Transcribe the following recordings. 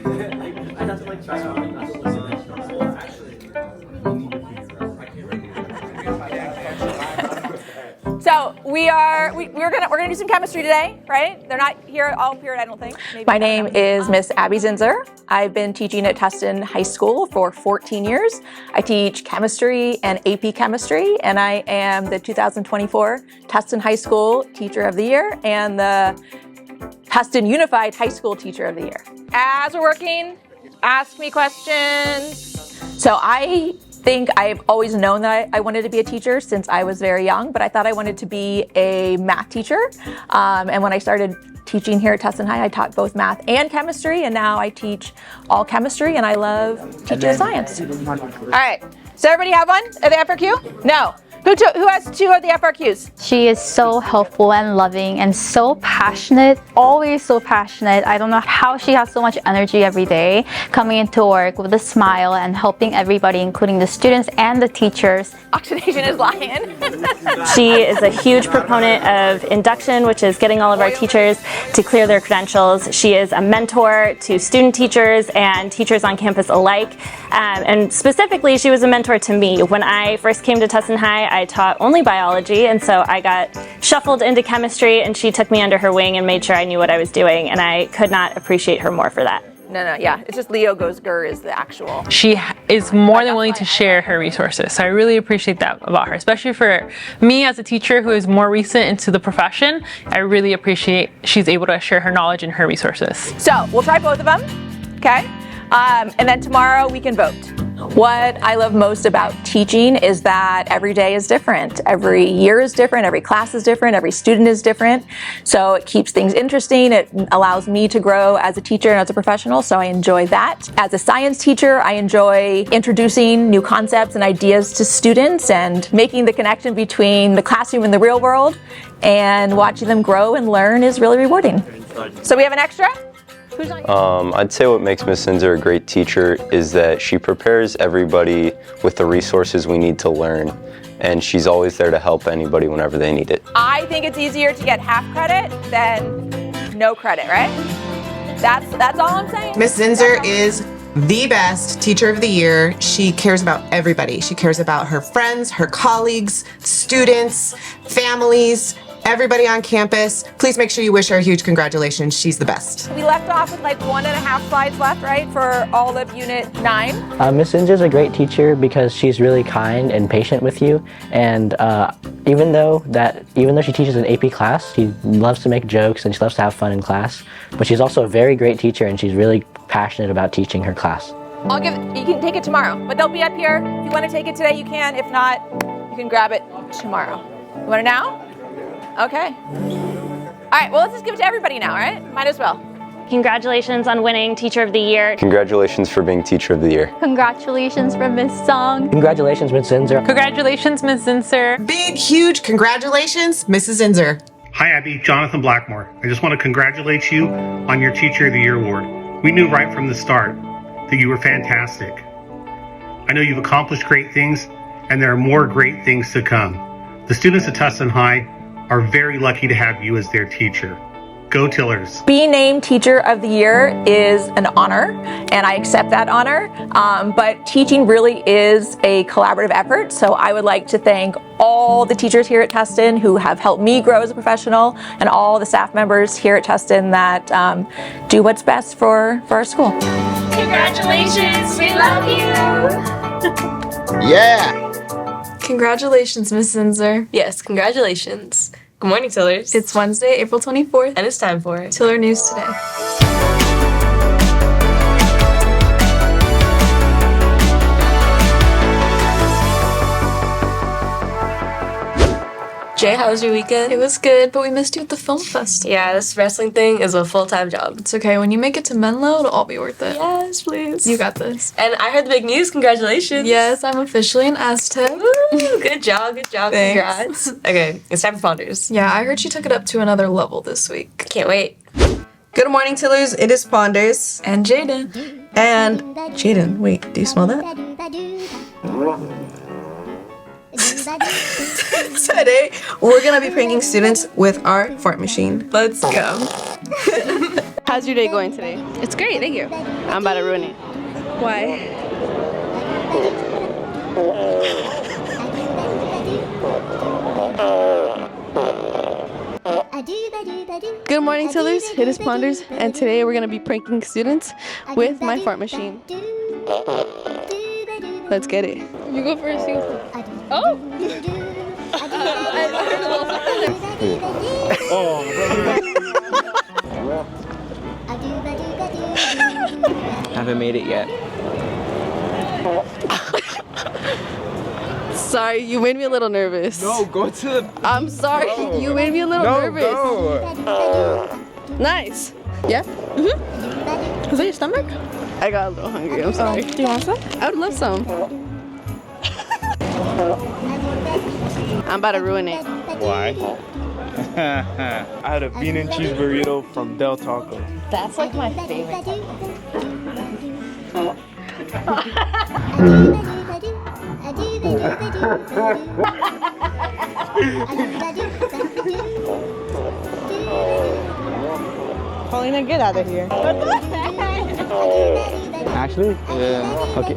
I have to like try out. So we're gonna do some chemistry today, right? They're not here all period, I don't think. Maybe. My name is Miss Abby Zinsser. I've been teaching at Tustin High School for 14 years. I teach chemistry and AP chemistry, and I am the 2024 Tustin High School Teacher of the Year and the Tustin Unified High School Teacher of the Year. As we're working, ask me questions. So I think I've always known that I wanted to be a teacher since I was very young, but I thought I wanted to be a math teacher. And when I started teaching here at Tustin High, I taught both math and chemistry, and now I teach all chemistry, and I love teaching science. All right, so everybody have one of the FRQ? No. Who has two of the FRQs? She is so helpful and loving and so passionate, always so passionate. I don't know how she has so much energy every day, coming into work with a smile and helping everybody, including the students and the teachers. Oxidation is lying. She is a huge proponent of induction, which is getting all of our teachers to clear their credentials. She is a mentor to student teachers and teachers on campus alike. And specifically, she was a mentor to me. When I first came to Tustin High, I taught only biology, and so I got shuffled into chemistry, and she took me under her wing and made sure I knew what I was doing, and I could not appreciate her more for that. No, yeah, it's just Leo goes grr is the actual. She is more than willing to share her resources, so I really appreciate that about her, especially for me as a teacher who is more recent into the profession. I really appreciate she's able to share her knowledge and her resources. So we'll try both of them, okay? And then tomorrow we can vote. What I love most about teaching is that every day is different. Every year is different, every class is different, every student is different. So it keeps things interesting. It allows me to grow as a teacher and as a professional, so I enjoy that. As a science teacher, I enjoy introducing new concepts and ideas to students and making the connection between the classroom and the real world, and watching them grow and learn is really rewarding. So we have an extra? I'd say what makes Miss Zinsser a great teacher is that she prepares everybody with the resources we need to learn, and she's always there to help anybody whenever they need it. I think it's easier to get half credit than no credit, right? That's all I'm saying. Miss Zinsser is the best teacher of the year. She cares about everybody. She cares about her friends, her colleagues, students, families, everybody on campus. Please make sure you wish her a huge congratulations. She's the best. We left off with like 1.5 slides left, right, for all of Unit 9. Miss Zinsser is a great teacher because she's really kind and patient with you, and even though she teaches an AP class, she loves to make jokes and she loves to have fun in class, but she's also a very great teacher and she's really passionate about teaching her class. You can take it tomorrow, but they'll be up here. If you want to take it today, you can. If not, you can grab it tomorrow. You want it now? Okay. All right, well, let's just give it to everybody now, all right? Might as well. Congratulations on winning Teacher of the Year. Congratulations for being Teacher of the Year. Congratulations from Miss Song. Congratulations, Miss Zinsser. Congratulations, Miss Zinsser. Big, huge congratulations, Mrs. Zinsser. Hi, Abby. Jonathan Blackmore. I just want to congratulate you on your Teacher of the Year award. We knew right from the start that you were fantastic. I know you've accomplished great things, and there are more great things to come. The students at Tustin High are very lucky to have you as their teacher. Go Tillers. Being named Teacher of the Year is an honor, and I accept that honor, but teaching really is a collaborative effort, so I would like to thank all the teachers here at Tustin who have helped me grow as a professional, and all the staff members here at Tustin that do what's best for our school. Congratulations, we love you! Yeah! Congratulations, Miss Zinsser. Yes, congratulations. Good morning, Tillers. It's Wednesday, April 24th. And it's time for Tiller News Today. Jay, how was your weekend? It was good, but we missed you at the film festival. Yeah, this wrestling thing is a full-time job. It's okay. When you make it to Menlo, it'll all be worth it. Yes, please. You got this. And I heard the big news. Congratulations. Yes, I'm officially an Aztec. Woo, good job, good job. Thanks. Congrats. Okay, it's time for Ponders. Yeah, I heard she took it up to another level this week. Can't wait. Good morning, Tillers. It is Ponders. And Jaiden. And Jaiden, wait, do you smell that? Today, we're gonna be pranking students with our fart machine. Let's go. How's your day going today? It's great, thank you. I'm about to ruin it. Why? Good morning, Tillers. It is Ponders, and today we're going to be pranking students with my fart machine. Let's get it. You go first, you go first. Oh! Haven't made it yet. Sorry, you made me a little nervous. No, go to the... I'm sorry, you made me a little nervous. Go. Nice. Yeah? Mm-hmm. Is that your stomach? I got a little hungry, I'm sorry. Do you want some? I would love some. I'm about to ruin it. Why? I had a bean and cheese burrito from Del Taco. That's like my favorite. Paulina, get out of here. Actually? Yeah. Okay.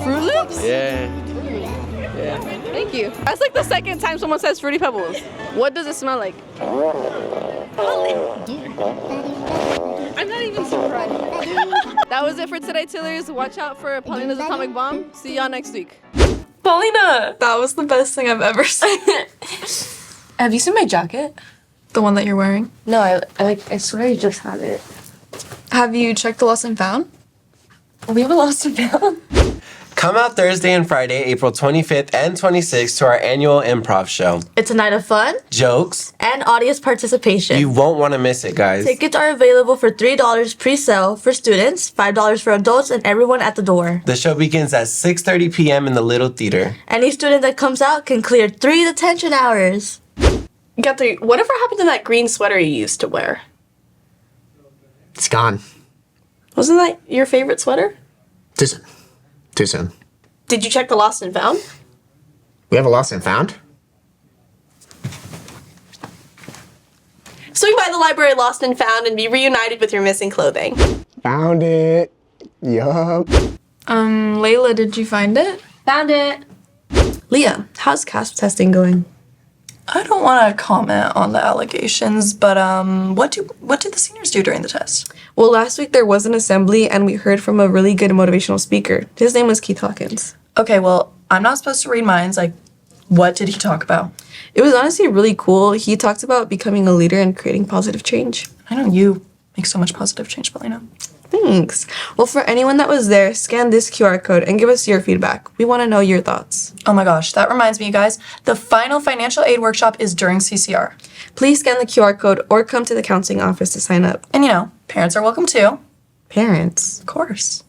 Fruit Loops? Yeah. Thank you. That's like the second time someone says Fruity Pebbles. What does it smell like? I'm not even surprised. That was it for today, Tillers. Watch out for Paulina's atomic bomb. See y'all next week. Paulina! That was the best thing I've ever seen. Have you seen my jacket? The one that you're wearing? No, I swear I just had it. Have you checked the lost and found? We have a lost and found. Come out Thursday and Friday, April 25th and 26th to our annual improv show. It's a night of fun, Jokes. and audience participation. You won't want to miss it, guys. Tickets are available for $3 pre-sale for students, $5 for adults, and everyone at the door. The show begins at 6:30 p.m. in the Little Theater. Any student that comes out can clear 3 detention hours. Guthrie, whatever happened to that green sweater you used to wear? It's gone. Wasn't that your favorite sweater? Too soon. Too soon. Did you check the lost and found? We have a lost and found? Swing by the library lost and found and be reunited with your missing clothing. Found it. Yup. Leilah, did you find it? Found it. Leah, how's CASP testing going? I don't want to comment on the allegations, but what did the seniors do during the test? Well, last week there was an assembly and we heard from a really good motivational speaker. His name was Keith Hawkins. Okay, well, I'm not supposed to read minds. Like, what did he talk about? It was honestly really cool. He talked about becoming a leader and creating positive change. I know you make so much positive change, Paulina. Thanks. Well, for anyone that was there, scan this QR code and give us your feedback. We want to know your thoughts. Oh my gosh, that reminds me, you guys. The final financial aid workshop is during CCR. Please scan the QR code or come to the counseling office to sign up. And you know, parents are welcome too. Parents? Of course.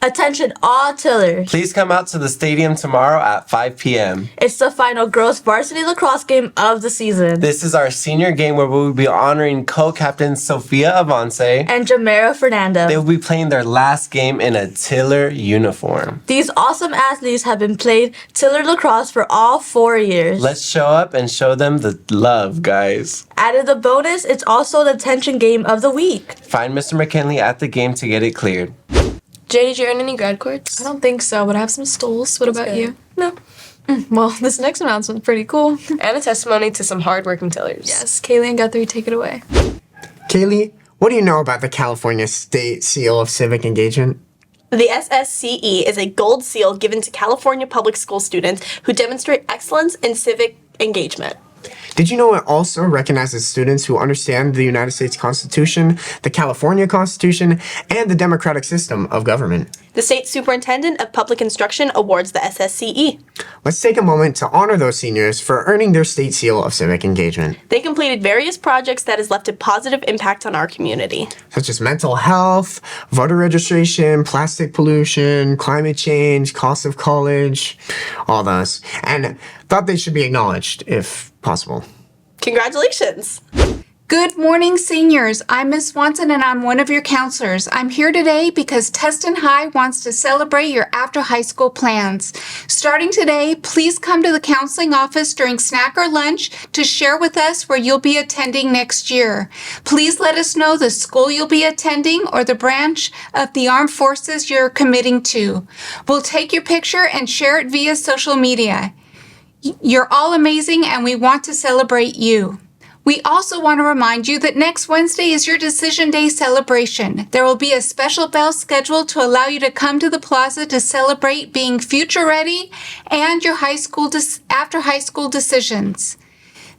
Attention all Tillers. Please come out to the stadium tomorrow at 5 p.m. It's the final girls varsity lacrosse game of the season. This is our senior game where we will be honoring co-captains Sofia Avance and Jamera Fernando. They will be playing their last game in a Tiller uniform. These awesome athletes have been playing Tiller lacrosse for all 4 years. Let's show up and show them the love, guys. Added the bonus, it's also the attention game of the week. Find Mr. McKinley at the game to get it cleared. Jay, did you earn any grad cords? I don't think so, but I have some stoles. What about you? No. Well, this next announcement's pretty cool. And a testimony to some hardworking Tillers. Yes, Kaylee and Guthrie, take it away. Kaylee, what do you know about the California State Seal of Civic Engagement? The SSCE is a gold seal given to California public school students who demonstrate excellence in civic engagement. Did you know it also recognizes students who understand the United States Constitution, the California Constitution, and the democratic system of government? The State Superintendent of Public Instruction awards the SSCE. Let's take a moment to honor those seniors for earning their State Seal of Civic Engagement. They completed various projects that has left a positive impact on our community. Such as mental health, voter registration, plastic pollution, climate change, cost of college, all those. And thought they should be acknowledged if possible. Congratulations! Good morning, seniors. I'm Miss Swanson and I'm one of your counselors. I'm here today because Tustin High wants to celebrate your after high school plans. Starting today, please come to the counseling office during snack or lunch to share with us where you'll be attending next year. Please let us know the school you'll be attending or the branch of the armed forces you're committing to. We'll take your picture and share it via social media. You're all amazing and we want to celebrate you. We also want to remind you that next Wednesday is your Decision Day celebration. There will be a special bell scheduled to allow you to come to the plaza to celebrate being future ready and your after high school decisions.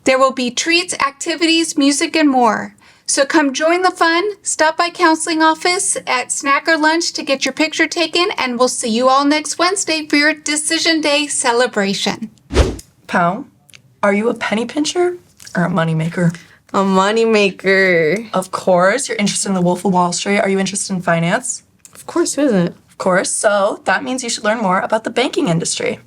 There will be treats, activities, music, and more. So come join the fun, stop by counseling office at snack or lunch to get your picture taken, and we'll see you all next Wednesday for your Decision Day celebration. Pow, are you a penny pincher or a moneymaker? A moneymaker. Of course. You're interested in the Wolf of Wall Street. Are you interested in finance? Of course, who isn't? Of course. So that means you should learn more about the banking industry.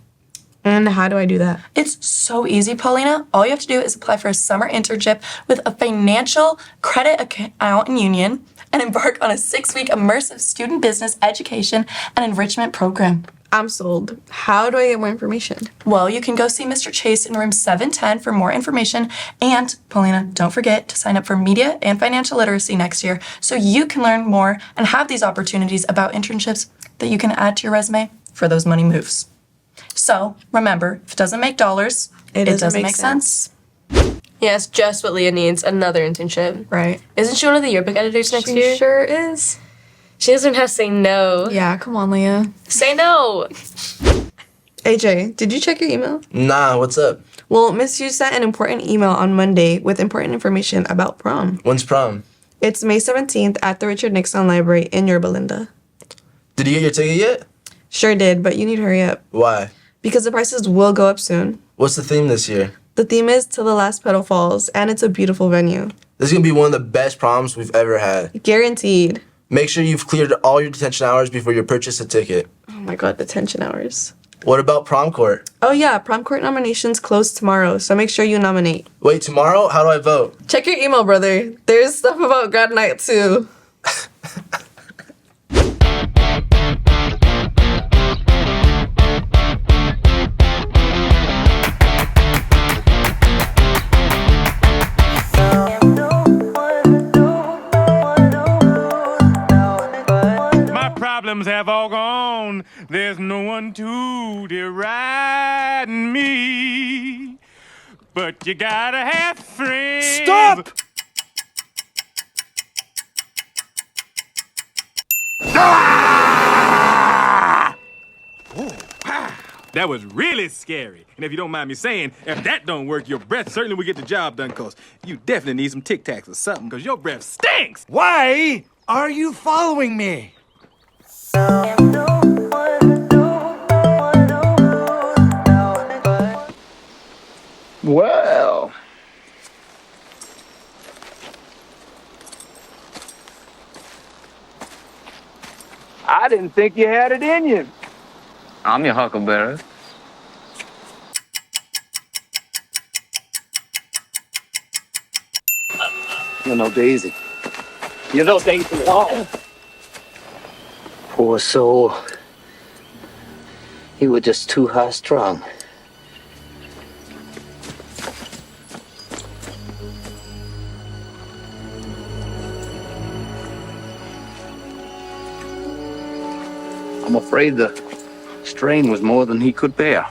And how do I do that? It's so easy, Paulina. All you have to do is apply for a summer internship with a financial credit account and union and embark on a 6-week immersive student business education and enrichment program. I'm sold. How do I get more information? Well, you can go see Mr. Chase in room 710 for more information. And, Paulina, don't forget to sign up for media and financial literacy next year so you can learn more and have these opportunities about internships that you can add to your resume for those money moves. So, remember, if it doesn't make dollars, it doesn't make sense. Yes, just what Leah needs, another internship. Right. Isn't she one of the yearbook editors next year? She sure is. She doesn't know how to say no. Yeah, come on, Leah. Say no! AJ, did you check your email? Nah, what's up? Well, Miss Yu sent an important email on Monday with important information about prom. When's prom? It's May 17th at the Richard Nixon Library in Yorba Linda. Did you get your ticket yet? Sure did, but you need to hurry up. Why? Because the prices will go up soon. What's the theme this year? The theme is Till the Last Petal Falls, and it's a beautiful venue. This is gonna be one of the best proms we've ever had. Guaranteed. Make sure you've cleared all your detention hours before you purchase a ticket. Oh my god, detention hours. What about prom court? Oh yeah, prom court nominations close tomorrow, so make sure you nominate. Wait, tomorrow? How do I vote? Check your email, brother. There's stuff about grad night too. Problems have all gone. There's no one to deride me. But you gotta have friends. Stop! Ah! Oh, wow. That was really scary. And if you don't mind me saying, if that don't work, your breath certainly will get the job done, cause you definitely need some Tic Tacs or something, cause your breath stinks. Why are you following me? Well. I didn't think you had it in you. I'm your huckleberry. You're no Daisy. You're no Daisy at all. Poor soul. You were just too high-strung. I'm afraid the strain was more than he could bear.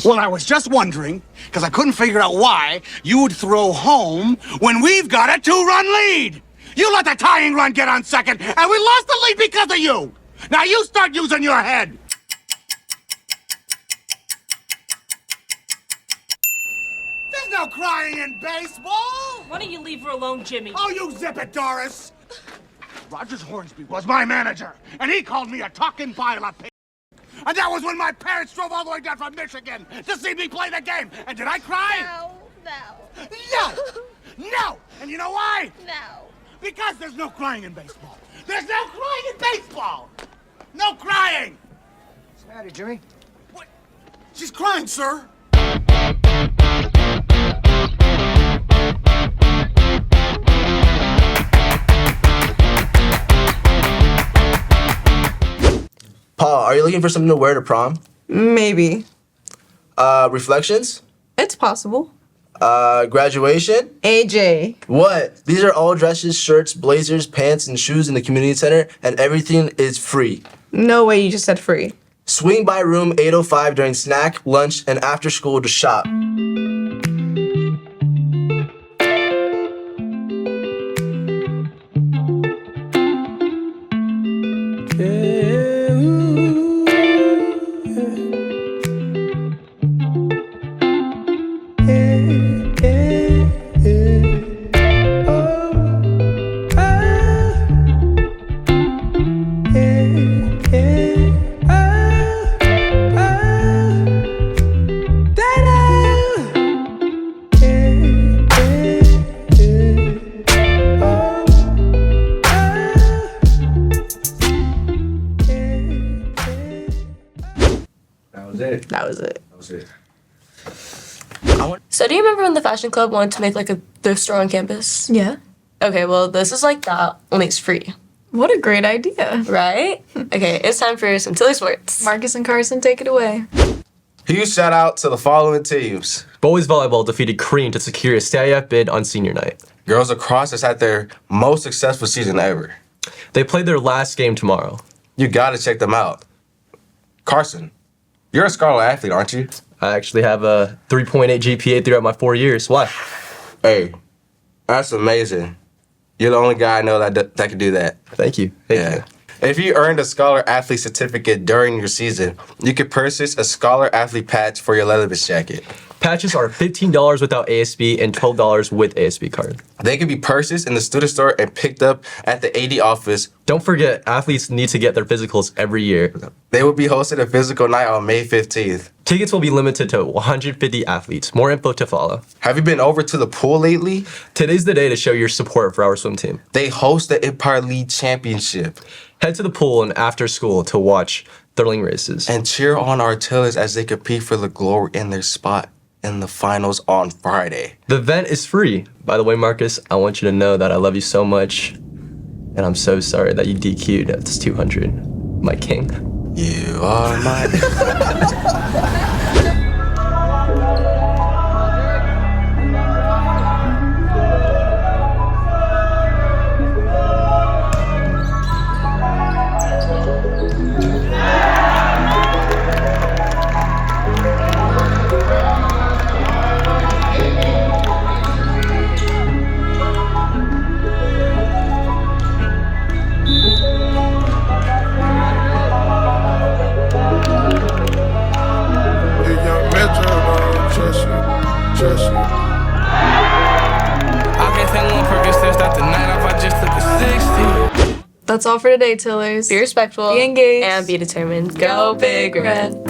Well, I was just wondering, because I couldn't figure out why you would throw home when we've got a 2-run lead. You let the tying run get on second, and we lost the lead because of you. Now you start using your head. There's no crying in baseball. Why don't you leave her alone, Jimmy? Oh, you zip it, Doris. Rogers Hornsby was my manager, and he called me a talking pile of pig. And that was when my parents drove all the way down from Michigan to see me play the game. And did I cry? No. No! And you know why? No. Because there's no crying in baseball. There's no crying in baseball! No crying! What's the matter, Jimmy? What? She's crying, sir. Paul, are you looking for something to wear to prom? Maybe. Reflections? It's possible. Graduation? AJ. What? These are all dresses, shirts, blazers, pants, and shoes in the community center, and everything is free. No way, you just said free. Swing by room 805 during snack, lunch, and after school to shop. That was it. So do you remember when the fashion club wanted to make like a thrift store on campus? Yeah. Okay, well this is like that, only it's free. What a great idea. Right? Okay, it's time for some Tilly Sports. Marcus and Carson, take it away. Huge shout out to the following teams. Boys volleyball defeated Cream to secure a CIF bid on senior night. Girls lacrosse has had their most successful season ever. They played their last game tomorrow. You gotta check them out. Carson, you're a scholar athlete, aren't you? I actually have a 3.8 GPA throughout my 4 years. Why? Hey, that's amazing. You're the only guy I know that can do that. Thank you. Thank you. If you earned a Scholar Athlete certificate during your season, you could purchase a Scholar Athlete patch for your Leatherman jacket. Patches are $15 without ASB and $12 with ASB card. They can be purchased in the student store and picked up at the AD office. Don't forget, athletes need to get their physicals every year. They will be hosting a physical night on May 15th. Tickets will be limited to 150 athletes. More info to follow. Have you been over to the pool lately? Today's the day to show your support for our swim team. They host the Empire League Championship. Head to the pool and after school to watch thrilling races. And cheer on our Tillers as they compete for the glory in their spot in the finals on Friday. The event is free. By the way, Marcus, I want you to know that I love you so much, and I'm so sorry that you DQ'd at this 200. My king. You are my... That's all for today, Tillers. Be respectful. Be engaged. And be determined. Go Big Red.